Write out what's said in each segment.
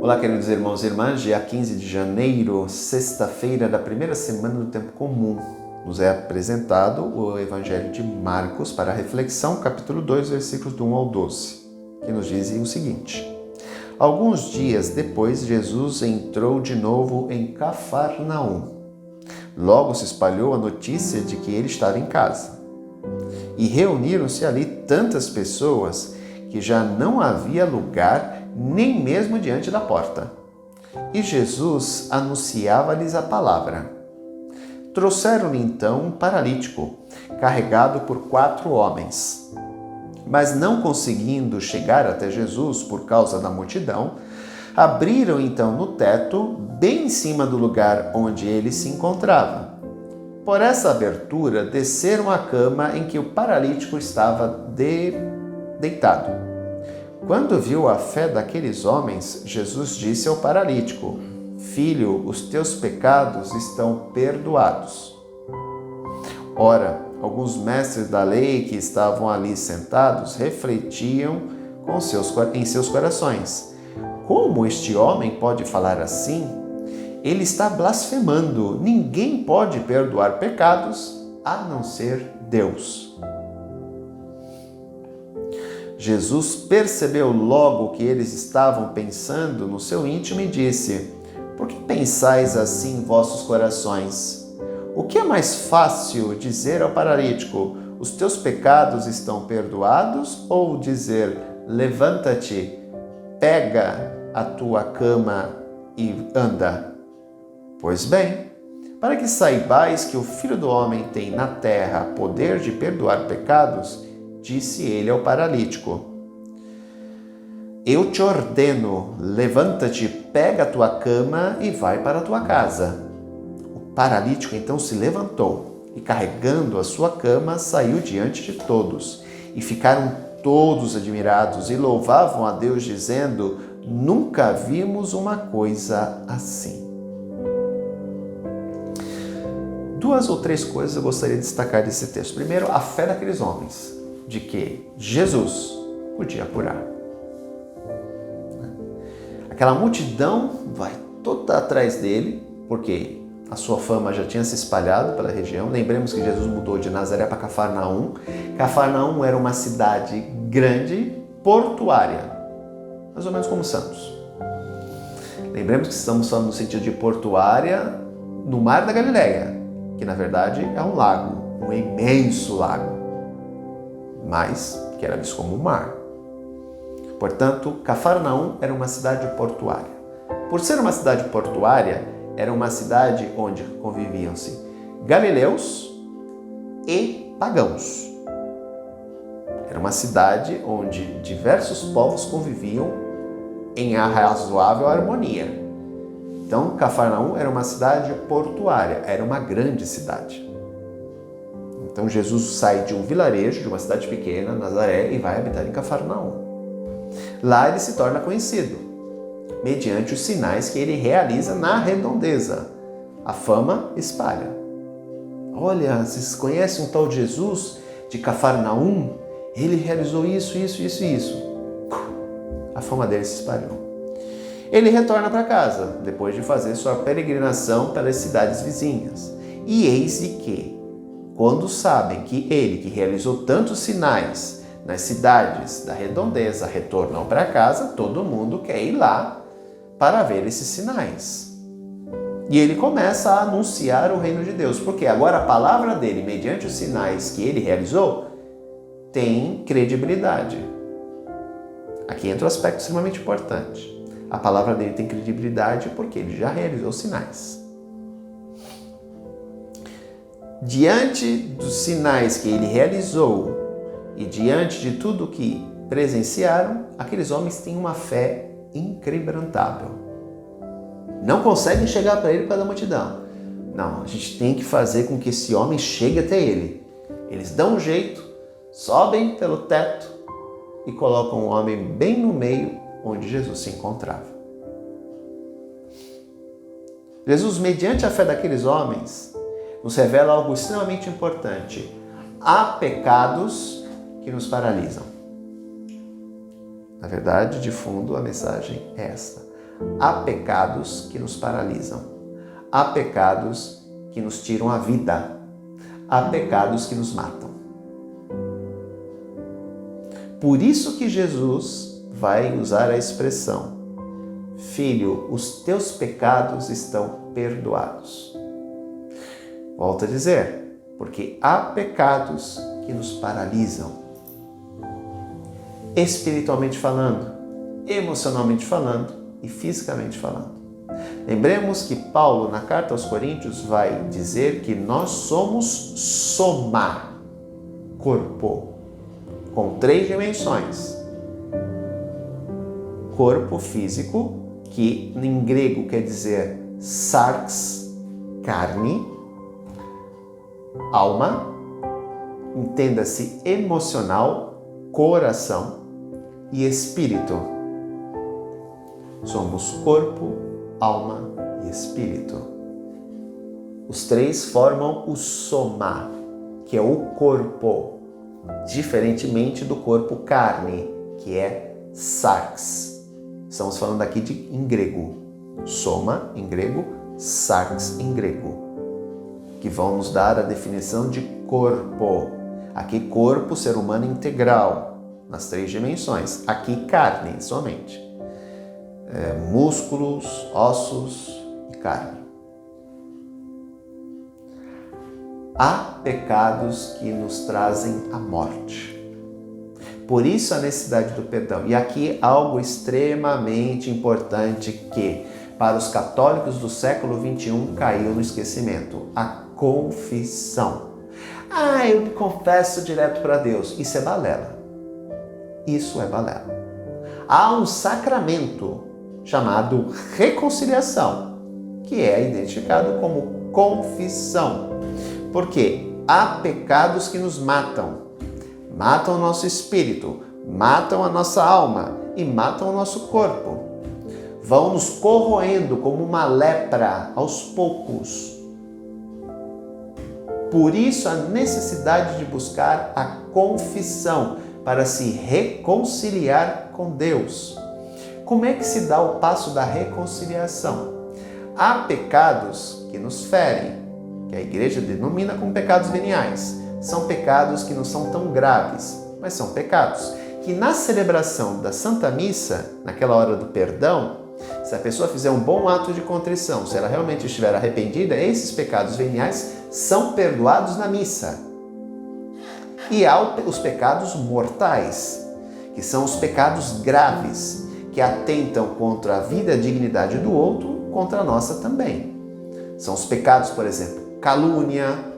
Olá, queridos irmãos e irmãs, dia 15 de janeiro, sexta-feira da primeira semana do tempo comum, nos é apresentado o Evangelho de Marcos para a reflexão, capítulo 2, versículos do 1 ao 12, que nos dizem o seguinte: Alguns dias depois, Jesus entrou de novo em Cafarnaum. Logo se espalhou a notícia de que ele estava em casa. E reuniram-se ali tantas pessoas que já não havia lugar nem mesmo diante da porta. E Jesus anunciava-lhes a palavra. Trouxeram-lhe então um paralítico, carregado por 4 homens. Mas não conseguindo chegar até Jesus por causa da multidão, abriram então no teto, bem em cima do lugar onde ele se encontrava. Por essa abertura, desceram a cama em que o paralítico estava deitado. Quando viu a fé daqueles homens, Jesus disse ao paralítico: Filho, os teus pecados estão perdoados. Ora, alguns mestres da lei que estavam ali sentados refletiam em seus corações: Como este homem pode falar assim? Ele está blasfemando. Ninguém pode perdoar pecados a não ser Deus. Jesus percebeu logo que eles estavam pensando no seu íntimo e disse: Por que pensais assim em vossos corações? O que é mais fácil dizer ao paralítico: Os teus pecados estão perdoados? Ou dizer: Levanta-te, pega a tua cama e anda? Pois bem, para que saibais que o Filho do Homem tem na terra poder de perdoar pecados, disse ele ao paralítico: Eu te ordeno, levanta-te, pega a tua cama e vai para a tua casa. O paralítico então se levantou e, carregando a sua cama, saiu diante de todos. E ficaram todos admirados e louvavam a Deus, dizendo: Nunca vimos uma coisa assim. 2 ou 3 coisas eu gostaria de destacar desse texto. Primeiro, a fé daqueles homens, de que Jesus podia curar. Aquela multidão vai toda atrás dele, porque a sua fama já tinha se espalhado pela região. Lembremos que Jesus mudou de Nazaré para Cafarnaum. Cafarnaum era uma cidade grande, portuária, mais ou menos como Santos. Lembremos que estamos falando no sentido de portuária no Mar da Galileia, que na verdade é um lago, um imenso lago, mas que era visto como um mar. Portanto, Cafarnaum era uma cidade portuária. Por ser uma cidade portuária, era uma cidade onde conviviam-se galileus e pagãos. Era uma cidade onde diversos povos conviviam em razoável harmonia. Então, Cafarnaum era uma cidade portuária, era uma grande cidade. Então Jesus sai de um vilarejo, de uma cidade pequena, Nazaré, e vai habitar em Cafarnaum. Lá ele se torna conhecido, mediante os sinais que ele realiza na redondeza. A fama espalha. Olha, vocês conhecem um tal de Jesus de Cafarnaum? Ele realizou isso, isso, isso e isso. A fama dele se espalhou. Ele retorna para casa, depois de fazer sua peregrinação pelas cidades vizinhas. E eis que, quando sabem que ele, que realizou tantos sinais nas cidades da redondeza, retornou para casa, todo mundo quer ir lá para ver esses sinais. E ele começa a anunciar o reino de Deus, porque agora a palavra dele, mediante os sinais que ele realizou, tem credibilidade. Aqui entra um aspecto extremamente importante. A palavra dele tem credibilidade porque ele já realizou sinais. Diante dos sinais que ele realizou e diante de tudo que presenciaram, aqueles homens têm uma fé inquebrantável. Não conseguem chegar para ele por causa da multidão. Não, a gente tem que fazer com que esse homem chegue até ele. Eles dão um jeito, sobem pelo teto e colocam o homem bem no meio onde Jesus se encontrava. Jesus, mediante a fé daqueles homens, nos revela algo extremamente importante. Há pecados que nos paralisam. Na verdade, de fundo, a mensagem é esta. Há pecados que nos paralisam. Há pecados que nos tiram a vida. Há pecados que nos matam. Por isso que Jesus vai usar a expressão: Filho, os teus pecados estão perdoados. Volto a dizer, porque há pecados que nos paralisam. Espiritualmente falando, emocionalmente falando e fisicamente falando. Lembremos que Paulo, na carta aos Coríntios, vai dizer que nós somos soma, corpo, com 3 dimensões. Corpo físico, que em grego quer dizer sarx, carne, alma, entenda-se emocional, coração e espírito. Somos corpo, alma e espírito. Os 3 formam o soma, que é o corpo, diferentemente do corpo carne, que é sarx. Estamos falando aqui em grego. Soma em grego, sarx em grego, que vão nos dar a definição de corpo. Aqui corpo, ser humano integral, nas 3 dimensões. Aqui carne somente. Músculos, ossos e carne. Há pecados que nos trazem a morte. Por isso a necessidade do perdão. E aqui algo extremamente importante que, para os católicos do século XXI, caiu no esquecimento. A confissão. Eu me confesso direto para Deus. Isso é balela. Isso é balela. Há um sacramento chamado reconciliação, que é identificado como confissão. Porque há pecados que nos matam. Matam o nosso espírito, matam a nossa alma e matam o nosso corpo. Vão nos corroendo como uma lepra aos poucos. Por isso a necessidade de buscar a confissão para se reconciliar com Deus. Como é que se dá o passo da reconciliação? Há pecados que nos ferem, que a igreja denomina como pecados veniais. São pecados que não são tão graves, mas são pecados que na celebração da Santa Missa, naquela hora do perdão, se a pessoa fizer um bom ato de contrição, se ela realmente estiver arrependida, esses pecados veniais são perdoados na missa. E há os pecados mortais, que são os pecados graves, que atentam contra a vida e a dignidade do outro, contra a nossa também. São os pecados, por exemplo, calúnia,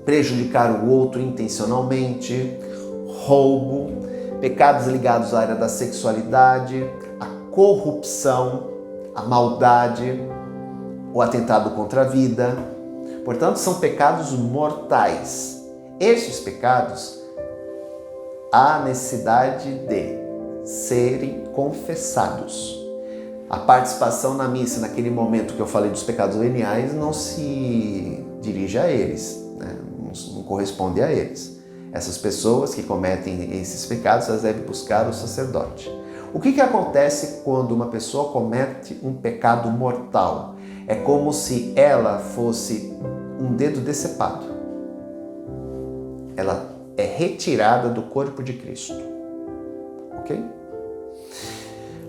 prejudicar o outro intencionalmente, roubo, pecados ligados à área da sexualidade, a corrupção, a maldade, o atentado contra a vida. Portanto, são pecados mortais. Estes pecados há necessidade de serem confessados. A participação na missa, naquele momento que eu falei dos pecados veniais, não se dirige a eles, né? Não corresponde a eles. Essas pessoas que cometem esses pecados, elas devem buscar o sacerdote. O que acontece quando uma pessoa comete um pecado mortal? É como se ela fosse um dedo decepado. Ela é retirada do corpo de Cristo. Ok?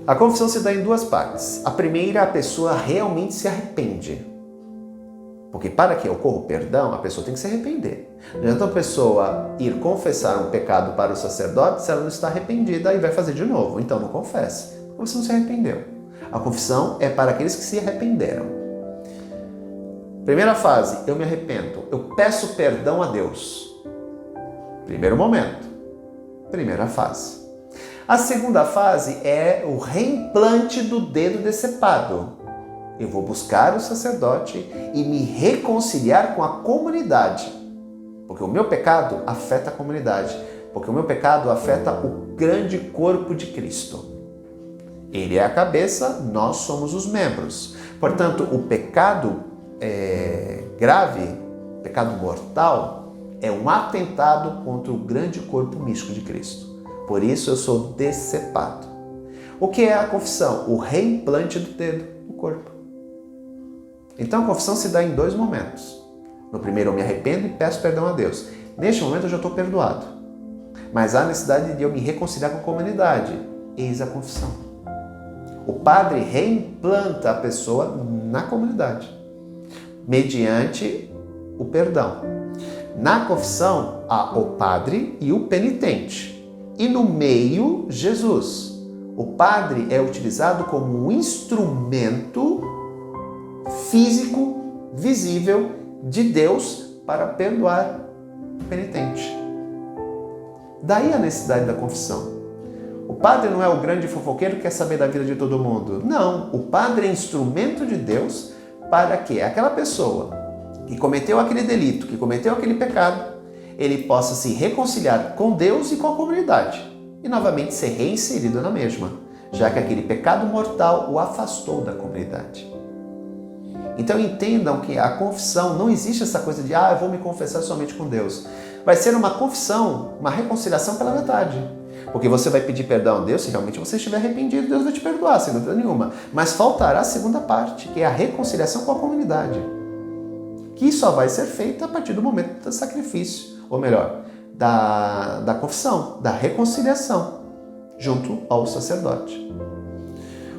A confissão se dá em 2 partes. A primeira, a pessoa realmente se arrepende. Porque para que ocorra o perdão, a pessoa tem que se arrepender. Não adianta a pessoa ir confessar um pecado para o sacerdote se ela não está arrependida e vai fazer de novo. Então não confesse, porque você não se arrependeu. A confissão é para aqueles que se arrependeram. Primeira fase, eu me arrependo. Eu peço perdão a Deus. Primeiro momento. Primeira fase. A segunda fase é o reimplante do dedo decepado. Eu vou buscar o sacerdote e me reconciliar com a comunidade. Porque o meu pecado afeta a comunidade. Porque o meu pecado afeta o grande corpo de Cristo. Ele é a cabeça, nós somos os membros. Portanto, o pecado grave, pecado mortal, é um atentado contra o grande corpo místico de Cristo. Por isso eu sou decepado. O que é a confissão? O reimplante do dedo no corpo. Então a confissão se dá em 2 momentos. No primeiro eu me arrependo e peço perdão a Deus. Neste momento eu já estou perdoado. Mas há necessidade de eu me reconciliar com a comunidade. Eis a confissão. O padre reimplanta a pessoa na comunidade, mediante o perdão. Na confissão há o padre e o penitente. E no meio, Jesus. O padre é utilizado como um instrumento físico, visível, de Deus para perdoar o penitente. Daí a necessidade da confissão. O padre não é o grande fofoqueiro que quer saber da vida de todo mundo. Não, o padre é instrumento de Deus para que aquela pessoa que cometeu aquele delito, que cometeu aquele pecado, ele possa se reconciliar com Deus e com a comunidade e novamente ser reinserido na mesma, já que aquele pecado mortal o afastou da comunidade. Então entendam que a confissão, não existe essa coisa de eu vou me confessar somente com Deus. Vai ser uma confissão, uma reconciliação pela metade. Porque você vai pedir perdão a Deus, se realmente você estiver arrependido, Deus vai te perdoar, sem dúvida nenhuma. Mas faltará a segunda parte, que é a reconciliação com a comunidade. Que só vai ser feita a partir do momento do sacrifício, ou melhor, da confissão, da reconciliação, junto ao sacerdote.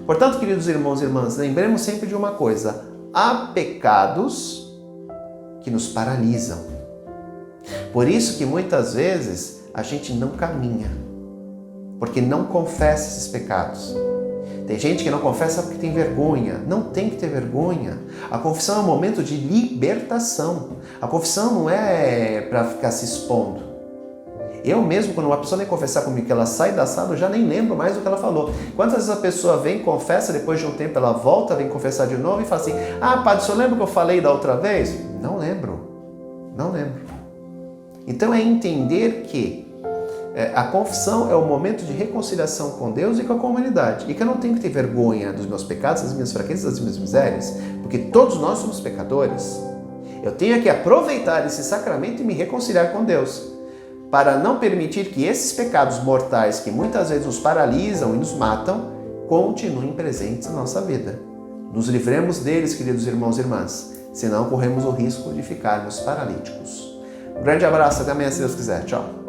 Portanto, queridos irmãos e irmãs, lembremos sempre de uma coisa: há pecados que nos paralisam. Por isso que muitas vezes a gente não caminha, porque não confessa esses pecados. Tem gente que não confessa porque tem vergonha. Não tem que ter vergonha. A confissão é um momento de libertação. A confissão não é para ficar se expondo. Eu mesmo, quando uma pessoa vem confessar comigo que ela sai da sala, eu já nem lembro mais do que ela falou. Quantas vezes a pessoa vem, confessa, depois de um tempo ela volta, vem confessar de novo e fala assim: padre, o senhor lembra que eu falei da outra vez? Não lembro. Não lembro. Então é entender que a confissão é o momento de reconciliação com Deus e com a comunidade. E que eu não tenho que ter vergonha dos meus pecados, das minhas fraquezas, das minhas misérias, porque todos nós somos pecadores. Eu tenho que aproveitar esse sacramento e me reconciliar com Deus, para não permitir que esses pecados mortais, que muitas vezes nos paralisam e nos matam, continuem presentes na nossa vida. Nos livremos deles, queridos irmãos e irmãs, senão corremos o risco de ficarmos paralíticos. Um grande abraço, até amanhã, se Deus quiser. Tchau.